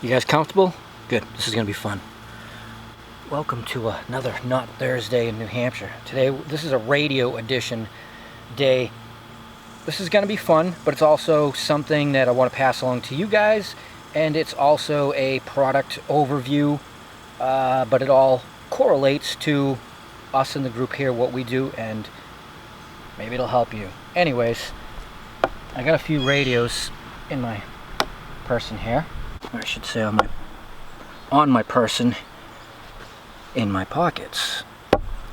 You guys comfortable? Good. This is going to be fun. Welcome to another Not Thursday in New Hampshire. Today, this is a radio edition day. This is going to be fun, but it's also something that I want to pass along to you guys, and it's also a product overview, but it all correlates to us in the group here, what we do, and maybe it'll help you. Anyways, I got a few radios in my person here. Or I should say on my person, in my pockets.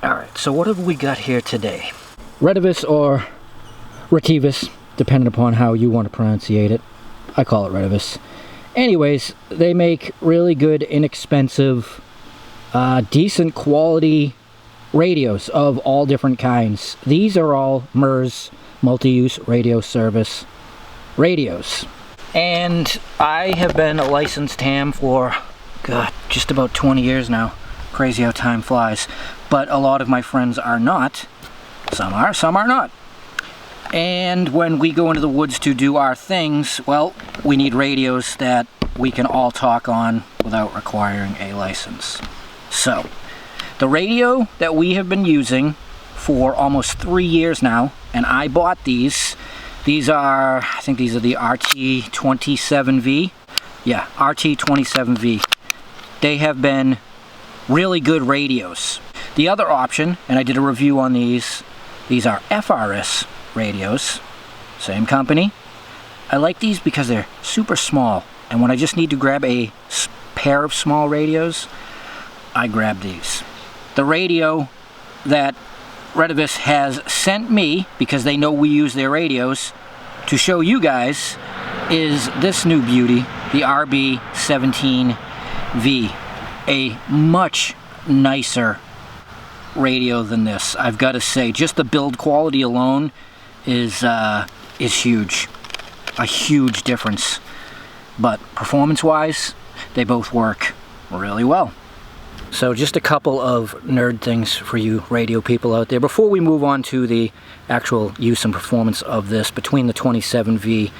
Alright, so what have we got here today? Retevis or Retevis, depending upon how you want to pronunciate it. I call it Retevis. Anyways, they make really good, inexpensive, decent quality radios of all different kinds. These are all MURS, multi-use radio service radios. And I have been a licensed ham for, God, just about 20 years now. Crazy how time flies. But a lot of my friends are not. Some are, some are not. And when we go into the woods to do our things, well, we need radios that we can all talk on without requiring a license. So, the radio that we have been using for almost 3 years now, and I bought these. These are, I think these are the RT27V. Yeah, RT27V. They have been really good radios. The other option, and I did a review on these are FRS radios. Same company. I like these because they're super small, and when I just need to grab a pair of small radios, I grab these. The radio that Retevis has sent me, because they know we use their radios, to show you guys is this new beauty, the RB17V. A much nicer radio than this, I've got to say. Just the build quality alone is huge. A huge difference. But performance-wise, they both work really well. So just a couple of nerd things for you radio people out there. Before we move on to the actual use and performance of this, between the 27V,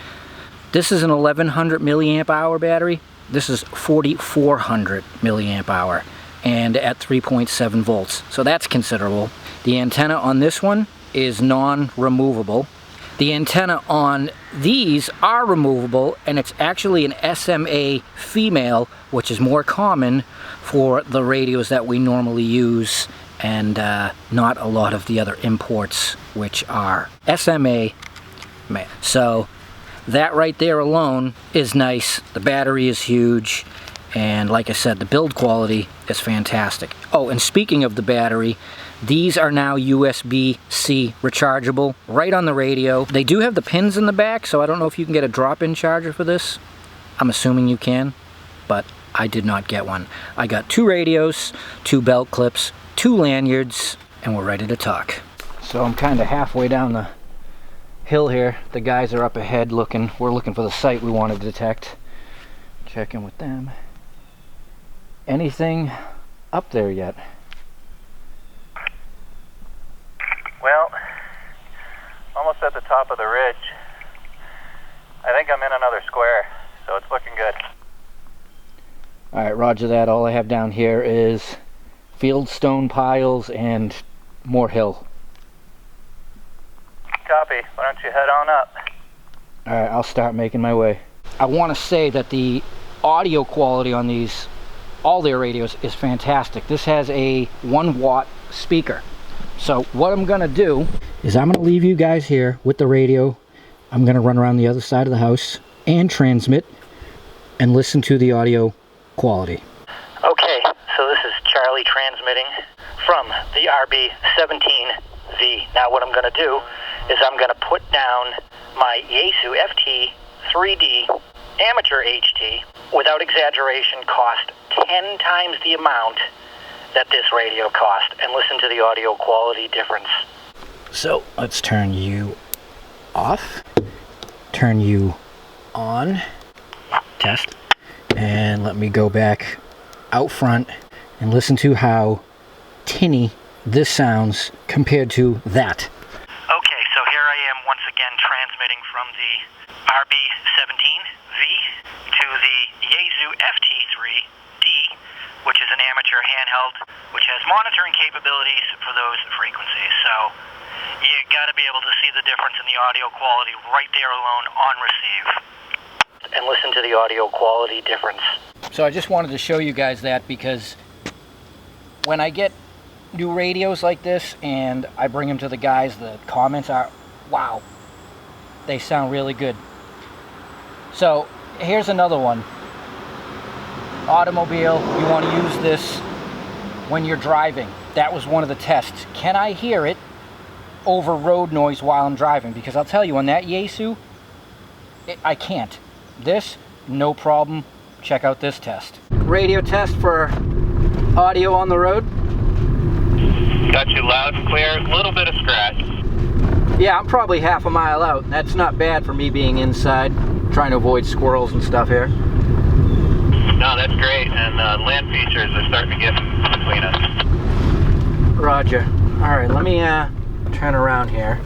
this is an 1100 milliamp hour battery. This is 4400 milliamp hour and at 3.7 volts. So that's considerable. The antenna on this one is non-removable. The antenna on these are removable, and it's actually an SMA female, which is more common for the radios that we normally use, and not a lot of the other imports, which are SMA male. So that right there alone is nice. The battery is huge, and like I said, the build quality is fantastic. Oh, and speaking of the battery, these are now USB-C rechargeable right on the radio. They do have the pins in the back, so I don't know if you can get a drop-in charger for this. I'm assuming you can, but I did not get one. I got 2 radios, 2 belt clips, 2 lanyards, and we're ready to talk. So I'm kind of halfway down the hill here. The guys are up ahead looking. We're looking for the site we want to detect. Check in with them. Anything up there yet? Well, almost at the top of the ridge. I think I'm in another square, so it's looking good. Alright, roger that. All I have down here is fieldstone piles and more hill. Copy. Why don't you head on up? Alright, I'll start making my way. I want to say that the audio quality on these, all their radios, is fantastic. This has a 1-watt speaker. So what I'm going to do is I'm going to leave you guys here with the radio. I'm going to run around the other side of the house and transmit and listen to the audio quality. Okay, so this is Charlie transmitting from the RB17V. Now what I'm going to do is I'm going to put down my Yaesu FT 3D amateur HT, without exaggeration, cost 10 times the amount that this radio cost, and listen to the audio quality difference. So let's turn you off, turn you on, test, and let me go back out front and listen to how tinny this sounds compared to that. Okay, so here I am once again transmitting from the RB17V to the Yaesu FT handheld, which has monitoring capabilities for those frequencies. So you got to be able to see the difference in the audio quality right there alone on receive. And listen to the audio quality difference. So I just wanted to show you guys that, because when I get new radios like this and I bring them to the guys, the comments are, wow, they sound really good. So here's another one. Automobile, you want to use this when you're driving. That was one of the tests. Can I hear it over road noise while I'm driving? Because I'll tell you, on that Yaesu, I can't. This, no problem. Check out this test. Radio test for audio on the road. Got you loud and clear, a little bit of scratch. Yeah, I'm probably half a mile out. That's not bad for me being inside, trying to avoid squirrels and stuff here. No, that's great, and land features are starting to get between us. Roger. Alright, let me turn around here.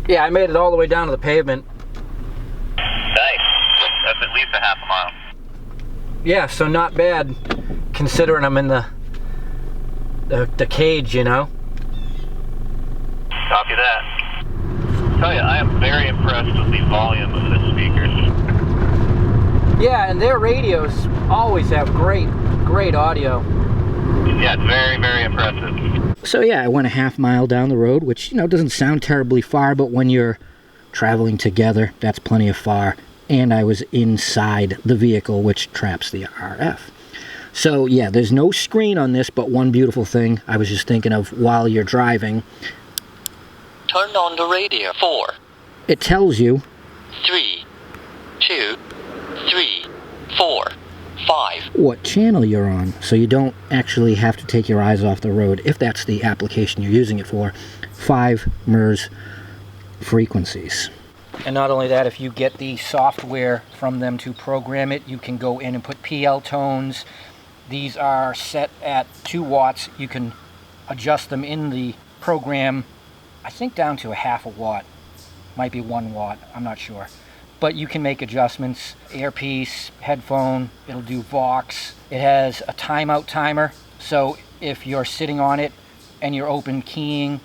Yeah, I made it all the way down to the pavement. Nice. That's at least a half a mile. Yeah, so not bad, considering I'm in the cage, you know? Copy that. I tell you, I am very impressed with the volume of the speakers. Yeah, and their radios always have great audio. Yeah, it's very, very impressive. So yeah, I went a half mile down the road, which, you know, doesn't sound terribly far, but when you're traveling together, that's plenty of far. And I was inside the vehicle, which traps the RF. So yeah, there's no screen on this, but one beautiful thing I was just thinking of while you're driving. Turn on the radio. 4. It tells you 3, 2, 3, 4, 5. what channel you're on, so you don't actually have to take your eyes off the road if that's the application you're using it for. 5 MURS frequencies. And not only that, if you get the software from them to program it, you can go in and put PL tones. These are set at 2 watts. You can adjust them in the program, I think down to a half a watt. Might be 1 watt, I'm not sure. But you can make adjustments. Earpiece, headphone, it'll do Vox. It has a timeout timer, so if you're sitting on it and you're open keying,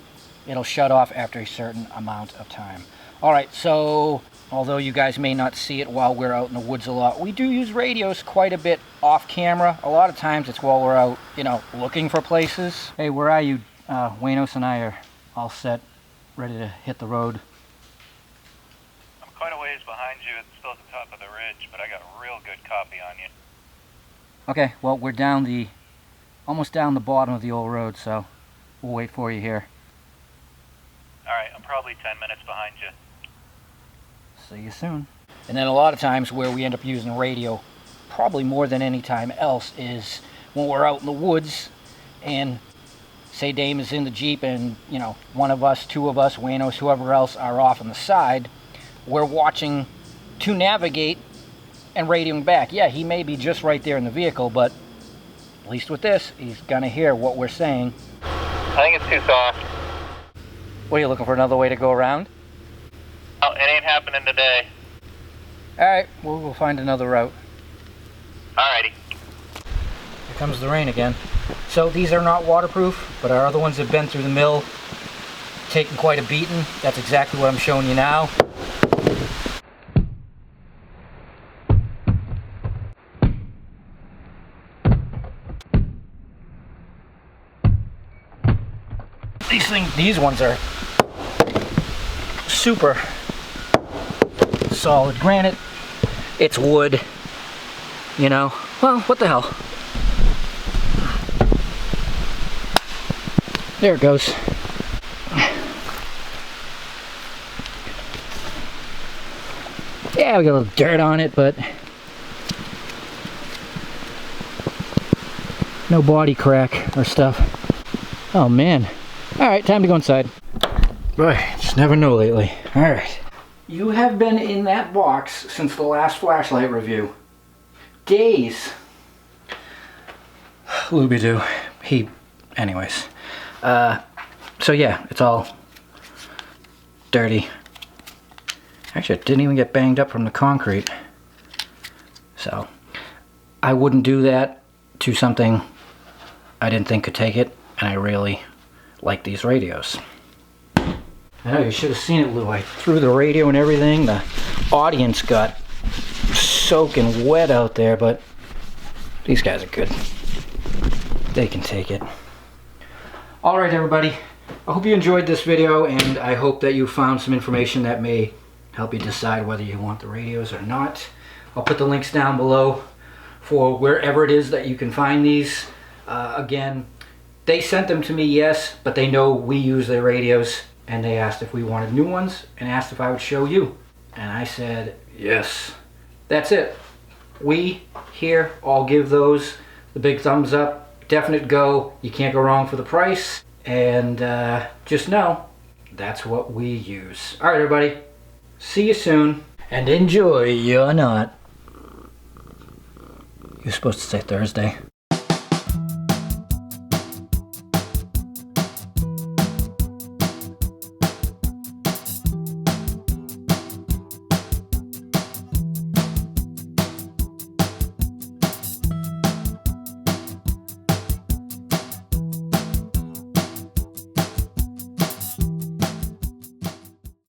it'll shut off after a certain amount of time. Alright, so although you guys may not see it while we're out in the woods a lot, we do use radios quite a bit off camera. A lot of times it's while we're out, you know, looking for places. Hey, where are you? Waynos and I are all set, ready to hit the road. I'm quite a ways behind you. It's still at the top of the ridge, but I got a real good copy on you. Okay, well, we're down almost down the bottom of the old road, so we'll wait for you here. Alright, I'm probably 10 minutes behind you. See you soon. And then a lot of times where we end up using radio, probably more than any time else, is when we're out in the woods and say Dame is in the Jeep and, you know, one of us, 2 of us, Waynos, whoever else are off on the side, we're watching to navigate and radioing back. Yeah, he may be just right there in the vehicle, but at least with this, he's gonna hear what we're saying. I think it's too soft. What, are you looking for another way to go around? Oh, it ain't happening today. Alright, we'll find another route. Alrighty. Here comes the rain again. So these are not waterproof, but our other ones have been through the mill, taken quite a beating. That's exactly what I'm showing you now. These ones are super solid. Granted, it's wood, you know. Well, what the hell? There it goes. Yeah, we got a little dirt on it, but no body crack or stuff. Oh man. Alright, time to go inside. Boy, just never know lately. Alright. You have been in that box since the last flashlight review. Days. Looby-doo. Anyways. So yeah, it's all dirty. Actually, it didn't even get banged up from the concrete. So, I wouldn't do that to something I didn't think could take it, and I really like these radios. I know, you should have seen it, Lou. I threw the radio and everything. The audience got soaking wet out there, but these guys are good. They can take it. All right, everybody. I hope you enjoyed this video, and I hope that you found some information that may help you decide whether you want the radios or not. I'll put the links down below for wherever it is that you can find these. Again, they sent them to me, yes, but they know we use their radios, and they asked if we wanted new ones and asked if I would show you. And I said, yes. That's it. We here all give those the big thumbs up. Definite go. You can't go wrong for the price. And just know, that's what we use. All right, everybody. See you soon. And enjoy your not. You're supposed to say Thursday.